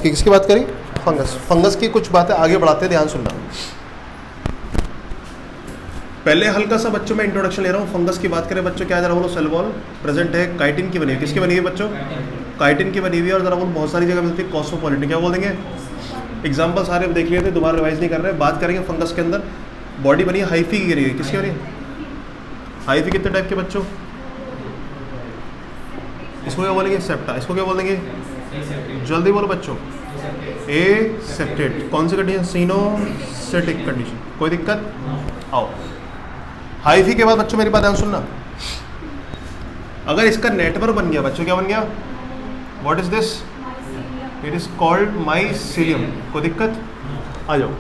किसकी बात करी? फंगस। फंगस की कुछ बातें आगे बढ़ाते हैं, ध्यान सुनना। पहले हल्का सा बच्चों में इंट्रोडक्शन ले रहा हूँ। फंगस की बात करें बच्चों, क्या जरा बोलो? सेल वॉल प्रेजेंट है, काइटिन की बनी हुई। किसकी बनी हुई है बच्चों? काइटिन की बनी हुई है। और जरा बोलो बहुत सारी जगह मिलती है कॉस्मोपॉलिटन। क्या बोल देंगे? एग्जाम्पल सारे देख लिए थे, दोबारा रिवाइज नहीं कर रहे। बात करेंगे फंगस के अंदर बॉडी बनी है हाइफी की बनी हुई। किसकी बनी है? हाइफी कितने टाइप के बच्चों? इसको क्या बोलेंगे? सेप्टा। इसको क्या बोलेंगे? जल्दी बोलो बच्चों। ए सेप्टेट। कौन सी कंडीशन? सिनोसेटिक कंडीशन। कोई दिक्कत? आओ। हाइफी के बाद बच्चों मेरी बात ध्यान सुनना। अगर इसका नेटवर्क बन गया बच्चों, क्या बन गया? What is this? It is called mycelium. कोई दिक्कत? आ जाओ।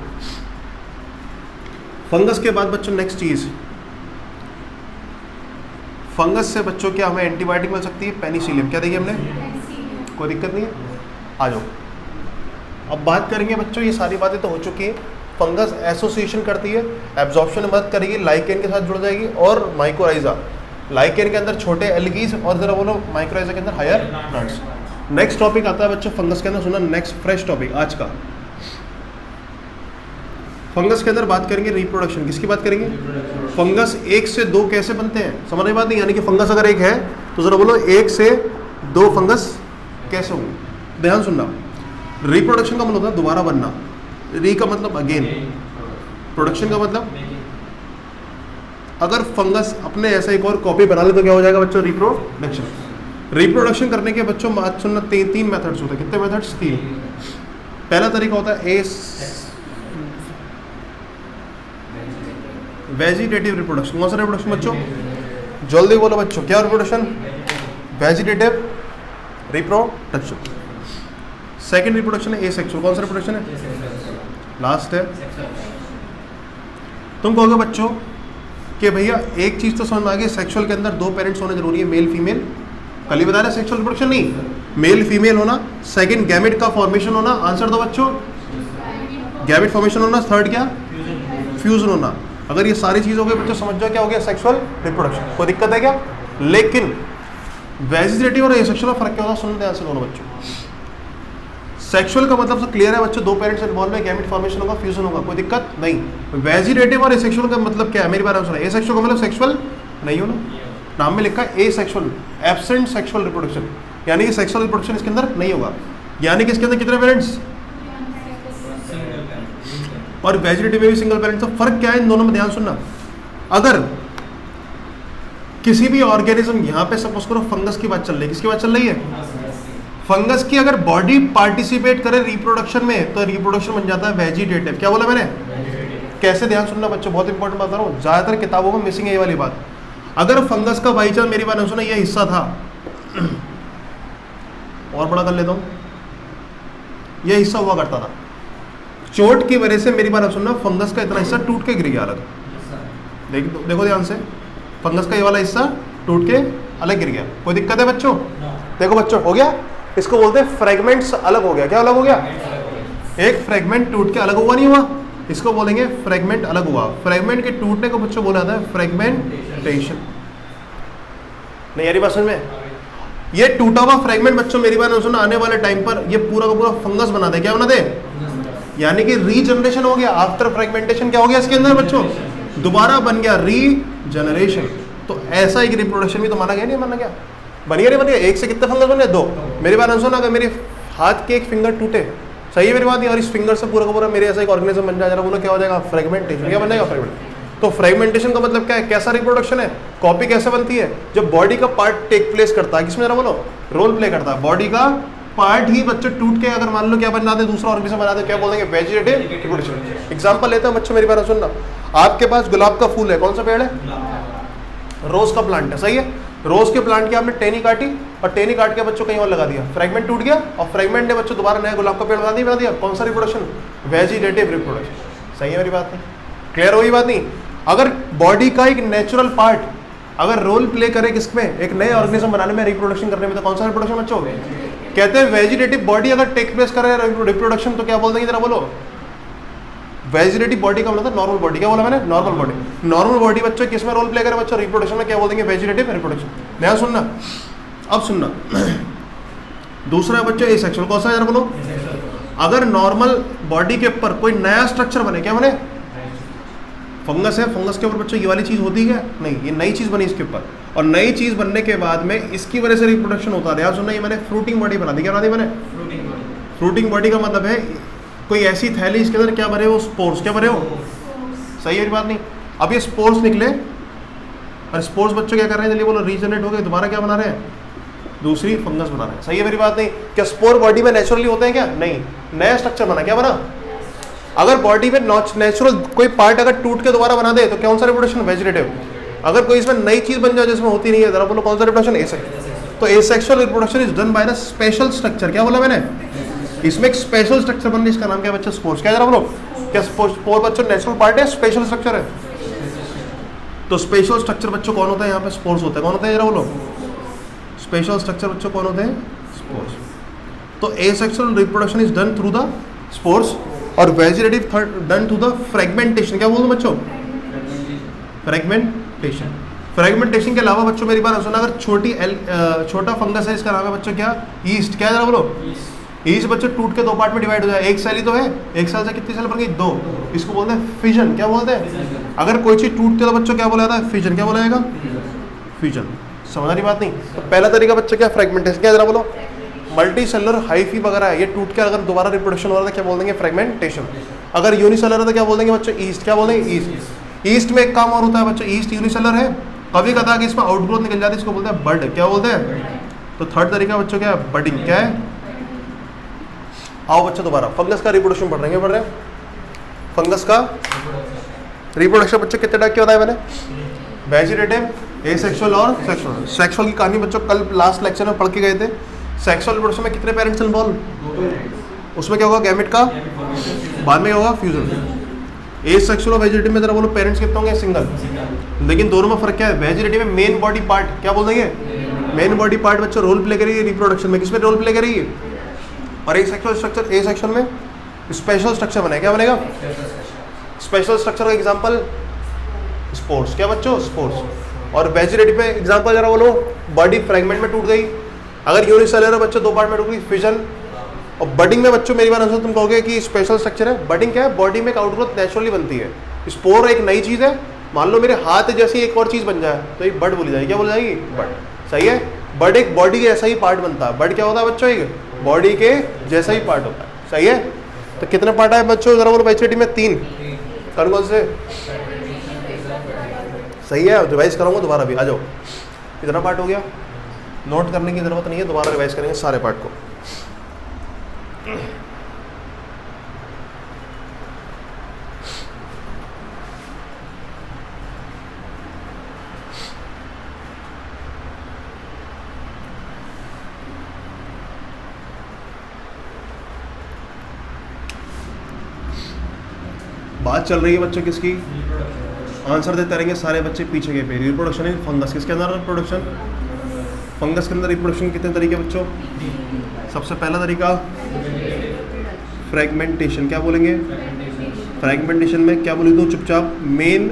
फंगस के बाद बच्चों नेक्स्ट चीज, फंगस से बच्चों क्या हमें एंटीबायोटिक मिल सकती है? पेनिसिलियम। क्या देखिए हमने? कोई दिक्कत नहीं है, आ जाओ। अब बात करेंगे बच्चों, ये सारी बातें तो हो चुकी हैं। फंगस एसोसिएशन करती है, एब्जॉर्प्शन में मदद करेगी, लाइकेन के साथ जुड़ जाएगी, और माइकोराइजा। लाइकेन के अंदर छोटे एल्गीज, और जरा बोलो माइकोराइजा के अंदर हायर प्लांट्स। नेक्स्ट टॉपिक आता है बच्चों फंगस के अंदर, सुना नेक्स्ट फ्रेश टॉपिक आज का। फंगस के अंदर बात करेंगे रिप्रोडक्शन। किसकी बात करेंगे? फंगस 1 से 2 कैसे बनते हैं, समझ रही बात नहीं? यानी कि फंगस अगर एक है तो जरा बोलो 1 से 2 फंगस कैसे होंगे? ध्यान सुनना। रिप्रोडक्शन का मतलब होता है दोबारा बनना। री का मतलब अगेन, प्रोडक्शन का मतलब अगर फंगस अपने ऐसा एक और कॉपी बना ले तो क्या हो जाएगा बच्चों? रिप्रोडक्शन। रिप्रोडक्शन करने के बच्चों बात सुनना, 3 मेथड्स होते हैं। कितने मेथड्स? 3। पहला तरीका होता है वेजिटेटिव रिप्रोडक्शन। कौन सा रिप्रोडक्शन बच्चों? जल्दी बोलो बच्चों, क्या reproduction? Vegetative reproduction. Second reproduction है एसेक्सुअल। कौन सा रिप्रोडक्शन है? लास्ट है। तुम कहोगे बच्चों कि भैया एक चीज तो समझ में आ गई, सेक्सुअल के अंदर 2 पेरेंट्स होने जरूरी है, मेल फीमेल। कल ही बता रहे सेक्सुअल रिप्रोडक्शन नहीं, मेल फीमेल होना। सेकंड गैमेट का फॉर्मेशन होना। आंसर दो बच्चों। गैमेट फॉर्मेशन होना। थर्ड क्या? फ्यूजन होना। अगर ये सारी चीज हो गई बच्चों, समझ जाओ क्या हो गया? Sexual reproduction. कोई दिक्कत है क्या? लेकिन वेजिटेटिव और एसेक्सुअल में फर्क क्या होता है? सुनते हैं आंसर दोनों बच्चों। सेक्सुअल का मतलब सब क्लियर है बच्चों, 2 पेरेंट्स इन्वॉल्व है, गैमेट फॉर्मेशन होगा, फ्यूजन होगा, कोई दिक्कत नहीं। वेजिटेटिव और एसेक्सुअल का मतलब क्या है? मेरी बात सुनो। एसेक्सुअल का मतलब सेक्सुअल नहीं होना, नाम में लिखा है एसेक्सुअल, एब्सेंट सेक्सुअल रिप्रोडक्शन, यानी कि सेक्सुअल रिप्रोडक्शन इसके अंदर नहीं होगा। यानी कि इसके अंदर कितने पेरेंट्स? और वेजिटेटिव में भी सिंगल पेरेंट्स। तो फर्क क्या है इन दोनों में? ध्यान सुनना। अगर किसी भी ऑर्गेनिज्म, यहाँ पे सपोज करो फंगस की बात चल रही है, किसकी बात चल रही है? फंगस की अगर बॉडी पार्टिसिपेट करे रिप्रोडक्शन में तो रिप्रोडक्शन बन जाता है वेजिटेटिव। क्या बोला मैंने? कैसे? ध्यान सुनना बच्चों, बहुत इंपॉर्टेंट बता रहा हूँ, ज्यादातर किताबों में मिसिंग है ये वाली बात। अगर फंगस का बाई चांस, मेरी बात सुना, ये हिस्सा था, और बड़ा कर लेता हूँ, यह हिस्सा हुआ करता था, चोट की वजह से मेरी बात सुनना, फंगस का इतना हिस्सा टूट के गिर गया अलग। देखो ध्यान से, फंगस का ये वाला हिस्सा टूट के अलग गिर गया। कोई दिक्कत है बच्चों? देखो बच्चों, हो गया। इसको बोलते हैं फ्रेगमेंट्स अलग हो गया। क्या अलग हो गया? एक फ्रेगमेंट टूट के अलग हुआ, नहीं हुआ? इसको बोलेंगे फ्रेगमेंट अलग हुआ। फ्रेगमेंट के टूटने को बच्चों बोला जाता है फ्रेगमेंटेशन। नहीं यारी बात समझ में? ये टूटा हुआ फ्रेगमेंट बच्चों, मेरी बात सुनो, आने वाले टाइम पर ये पूरा का पूरा फंगस बना दे। क्या बना दे? यानी कि रीजनरेशन हो गया आफ्टर फ्रेगमेंटेशन। क्या हो गया इसके अंदर बच्चों? दोबारा बन गया, रीजनरेशन। तो ऐसा एक रिप्रोडक्शन भी तो माना गया, नहीं माना गया? बन गया नहीं बन गया? एक से कितने फंगस बने? 2। मेरी बात सुनो, अगर मेरे हाथ के एक फिंगर टूटे, सही है मेरी बात नहीं, और इस फिंगर से पूरा का पूरा मेरे ऐसा एक ऑर्गेनिज्म बन जाए, जरा बोलो क्या हो जाएगा? फ्रेगमेंटेशन। क्या बन जाएगा? फ्रेगमेंट। तो फ्रेगमेंटेशन का मतलब क्या है? कैसा रिप्रोडक्शन है? कॉपी कैसे बनती है? जब बॉडी का पार्ट टेक प्लेस करता है, किसमें जरा बोलो? रोल प्ले करता है। बॉडी का पार्ट ही बच्चों टूट के अगर मान लो क्या बना दे, दूसरा ऑर्गेनिज्म बना दे, क्या बोलेंगे? Vegetative reproduction. एग्जांपल लेते हैं बच्चों, मेरी बात सुनना। आपके पास गुलाब का फूल है, कौन सा पेड़ है? रोज का प्लांट है, सही है। रोज के प्लांट की आपने टहनी काटी, और टहनी काट के बच्चों कहीं और लगा दिया, फ्रेगमेंट टूट गया, और फ्रेगमेंट ने बच्चों दोबारा नया गुलाब का पेड़ बना दिया। कौन सा रिप्रोडक्शन? Vegetative reproduction. सही है मेरी बात? नहीं क्लियर होगी बात? नहीं। अगर बॉडी का एक नेचुरल पार्ट अगर रोल प्ले करे किसमें? एक नए ऑर्गेनिज्म बनाने में, रिप्रोडक्शन करने में, तो कौन सा रिप्रोडक्शन बच्चों? कहते हैं वेजिटेटिव बॉडी अगर टेक प्लेस करे रिप्रोडक्शन, तो क्या बोल देंगे जरा बोलो? वेजिटेटिव बॉडी का मतलब नॉर्मल बॉडी। क्या बोला मैंने? Normal body. नॉर्मल बॉडी बच्चों किसमें रोल प्ले करे बच्चों? रिप्रोडक्शन में। क्या बोल देंगे? Vegetative reproduction. ध्यान सुनना। अब सुनना, दूसरा बच्चों एसेक्सुअल। कौन सा है जरा बोलो? अगर नॉर्मल बॉडी के ऊपर कोई नया स्ट्रक्चर बने, क्या बने? फंगस है, फंगस के ऊपर बच्चों ये वाली चीज होती है नहीं, ये नई चीज बनी इसके ऊपर, और नई चीज बनने के बाद में इसकी वजह से रिप्रोडक्शन होता है। याद सुनना, ये मैंने फ्रूटिंग बॉडी बना दी। क्या बना दी मैंने? फ्रूटिंग बॉडी का मतलब है कोई ऐसी थैली इसके अंदर क्या भरे हो? स्पोर्स। क्या भरे हो? सही है बात नहीं? अब ये स्पोर्स निकले और स्पोर्स बच्चों क्या कर रहे हैं? जल्दी बोलो, रीजनरेट हो गए, दोबारा क्या बना रहे हैं? दूसरी फंगस बना रहे हैं। सही है मेरी बात नहीं? क्या स्पोर बॉडी में नेचुरली होते हैं क्या? नहीं, नया स्ट्रक्चर बना। क्या बना? अगर बॉडी में नेचुरल कोई पार्ट अगर टूट के दोबारा बना दे तो कौन सा रिप्रोडक्शन? वेजिटेटिव। अगर कोई इसमें नई चीज बन जाए जिसमें होती नहीं है, जरा बोलो कौन सा रिप्रोडक्शन? एसेक्सुअल। तो asexual reproduction is done by the special structure. क्या बोला मैंने? इसमें एक स्पेशल स्ट्रक्चर बन रही है, इसका नाम क्या बच्चा? स्पोर्स। क्या जरा बोलो, क्या स्पोर बच्चों नेचुरल पार्ट है, स्पेशल स्ट्रक्चर है? तो स्पेशल स्ट्रक्चर बच्चों कौन होता है? यहाँ पे स्पोर्स होता है। कौन होता है जरा बोलो? स्पेशल स्ट्रक्चर बच्चों कौन होते हैं? स्पोर्स। तो asexual reproduction is done through the spores और vegetative done through the fragmentation. क्या बोलूं बच्चों? फ्रेगमेंटेशन। फ्रेगमेंटेशन के अलावा बच्चों मेरी बात सुना, अगर छोटा फंगस है, इसका नाम है बच्चों क्या? ईस्ट। क्या जरा बोलो? ईस्ट बच्चों टूट के दो पार्ट में डिवाइड हो जाए। एक सेल ही तो है, एक सेल से कितनी सेल बन गई? दो। इसको बोलते हैं फिजन। क्या बोलते हैं? अगर कोई चीज टूटती है तो बच्चों क्या बोला जाता है? फिजन। क्या बोला जाएगा? फिजन। समझ रही बात नहीं? तो पहला तरीका बच्चों क्या? फ्रेगमेंटेशन। क्या जरा बोलो? मल्टी सेलुलर हाइफी वगैरह है, ये टूट के अगर दोबारा रिप्रोडक्शन हो रहा था क्या बोल देंगे? फ्रेगमेंटेशन। अगर यूनिसेलर है तो क्या बोल देंगे बच्चों? ईस्ट। क्या बोल देंगे? ईस्ट। ईस्ट में एक काम और होता है बच्चों, ईस्ट यूनिसेलर है, कभी कदा कि इसमें आउटग्रोथ निकल जाती है, इसको बोलते हैं बड। क्या बोलते हैं? तो थर्ड तरीका बच्चों क्या है? बडिंग। क्या है? आओ बच्चों दोबारा फंगस का रिप्रोडक्शन पढ़ रहे हैं। फंगस का रिप्रोडक्शन बच्चों कितने टाइप के होता है? मैंने वेजिटेटिव, एसेक्सुअल और सेक्सुअल। सेक्सुअल की कहानी बच्चों कल लास्ट लेक्चर में पढ़ के गए थे। सेक्सुअल रिप्रोडक्शन में कितने पेरेंट्स इन्वॉल्व? उसमें क्या होगा? गैमेट का, बाद में होगा फ्यूजन। एसेक्सुअल और वेजिटेटिव में जरा बोलो पेरेंट्स कितने होंगे? सिंगल। लेकिन दोनों में फर्क क्या है? वेजिटेटिव में मेन बॉडी पार्ट, क्या बोल देंगे? मेन बॉडी पार्ट बच्चों रोल प्ले करेगी रिप्रोडक्शन में। किसमें रोल प्ले करेगी? और एसेक्सुअल स्ट्रक्चर, ए सेक्शन में स्पेशल स्ट्रक्चर बनेगा। क्या बनेगा? स्पेशल स्ट्रक्चर का एग्जांपल स्पोर्स। क्या बच्चों? स्पोर्स। और वेजिटेटिव में एग्जांपल जरा बोलो, बॉडी फ्रेगमेंट में टूट गई। अगर यूनिसेलुलर है बच्चों, दो पार्ट में टूट गई, फिजन। और बडिंग में बच्चों मेरी बात आंसर तुम कहोगे कि स्पेशल स्ट्रक्चर है। बडिंग क्या है? बॉडी में एक आउटग्रोथ नेचुरली बनती है। स्पोर एक नई चीज है, मान लो मेरे हाथ जैसी एक और चीज बन जाए तो ये बड बोली जाएगी। क्या बोली जाएगी? बड। सही है? बड एक बॉडी के जैसा ही पार्ट बनता है। बड क्या होता है बच्चों? एक बॉडी के जैसा ही पार्ट होता है। सही है? तो कितने पार्ट है बच्चों जरा बोलो? वेजिटेटिव में 3। कौन से? सही है, रिवाइज कराऊंगा दोबारा भी। आ जाओ, कितना पार्ट हो गया? नोट करने की जरूरत नहीं है, दोबारा रिवाइज करेंगे सारे पार्ट को। बात चल रही है बच्चों किसकी? आंसर देते रहेंगे सारे बच्चे पीछे के पे। Reproduction in fungus. किसके अंदर रिप्रोडक्शन? फंगस के अंदर रिप्रोडक्शन कितने तरीके बच्चों? सबसे पहला तरीका फ्रेगमेंटेशन। क्या बोलेंगे? फ्रेगमेंटेशन में क्या बोली दो चुपचाप? Main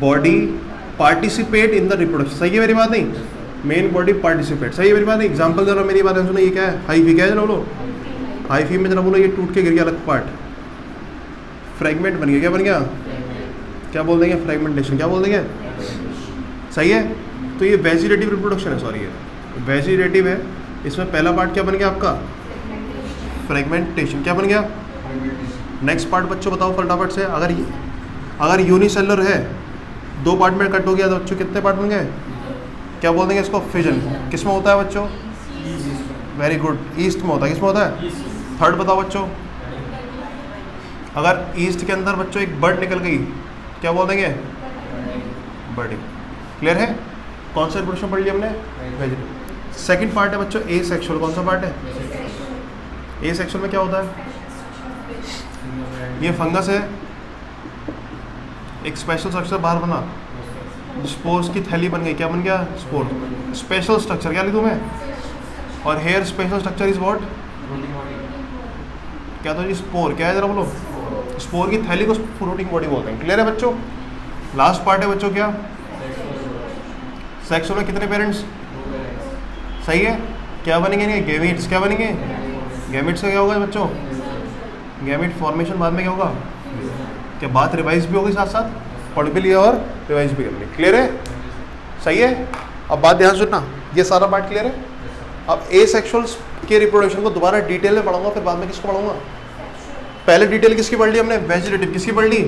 body participate in the reproduction. सही है मेरी बात नहीं? Main body participate. सही है मेरी बात नहीं? एग्जाम्पल जरा मेरी बात सुनो, ये क्या है? हाइफी। क्या है जरा बोलो? हाइफी में जरा बोलो ये टूट के गिर गया अलग पार्ट, फ्रेगमेंट बन गया। क्या बन गया? क्या बोल देंगे? फ्रेगमेंटेशन। क्या बोल देंगे? सही है? तो ये वेजिटेटिव रिप्रोडक्शन है, सॉरी ये वेजिटेटिव है। इसमें पहला पार्ट क्या बन गया आपका? फ्रेगमेंटेशन। क्या बन गया? नेक्स्ट पार्ट बच्चों बताओ फटाफट से। अगर यूनिसेलुलर है, दो पार्ट में कट हो गया तो बच्चों कितने पार्ट बन गए? क्या बोल देंगे इसको? फिजन। किस में होता है बच्चों? वेरी गुड, ईस्ट में होता है। किस में होता है? थर्ड बताओ बच्चों। अगर ईस्ट के अंदर बच्चों एक बर्ड निकल गई, क्या बोल देंगे? बर्डिंग। क्लियर है? कौन सा रिप्रोडक्शन पढ़ लिया हमने? वेजिटेटिव। सेकंड पार्ट है बच्चों ए सेक्सुअल। कौन सा पार्ट है? ए सेक्सुअल में क्या होता है? ये फंगस है, एक स्पेशल स्ट्रक्चर बाहर बना, स्पोर्स की थैली बन गई। क्या बन गया? स्पोर। Special structure. क्या लिखूं मैं? और here special structure is what? क्या तो जी? स्पोर। क्या है जरा बोलो? स्पोर की थैली को फ्रूटिंग बॉडी बोलते हैं। क्लियर है बच्चों? लास्ट पार्ट है बच्चों क्या? सेक्सुअल में कितने पेरेंट्स? सही है? क्या बनेंगे? गैमेट्स। क्या बनेंगे? गैमेट्स का क्या होगा बच्चों? गैमेट फॉर्मेशन बाद में क्या होगा, क्या बात रिवाइज भी होगी, साथ साथ पढ़ भी लिया और रिवाइज भी कर ली। क्लियर है, सही है। अब बात ध्यान सुनना, ये सारा पार्ट क्लियर है। अब एसेक्सुअल्स के रिप्रोडक्शन को दोबारा डिटेल में पढ़ाऊंगा, फिर बाद में किसको पढ़ाऊंगा। पहले डिटेल किसकी पढ़ ली हमने, वेजिटेटिव। किसकी पढ़ ली,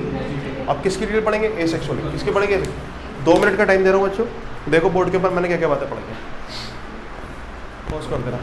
अब किसकी डिटेल पढ़ेंगे, एसेक्सुअल। किसकी पढ़ेंगे, 2 मिनट का टाइम दे रहा हूँ बच्चों, देखो बोर्ड के ऊपर मैंने क्या क्या बातें पढ़ी हैं। पॉज कर दे रहा।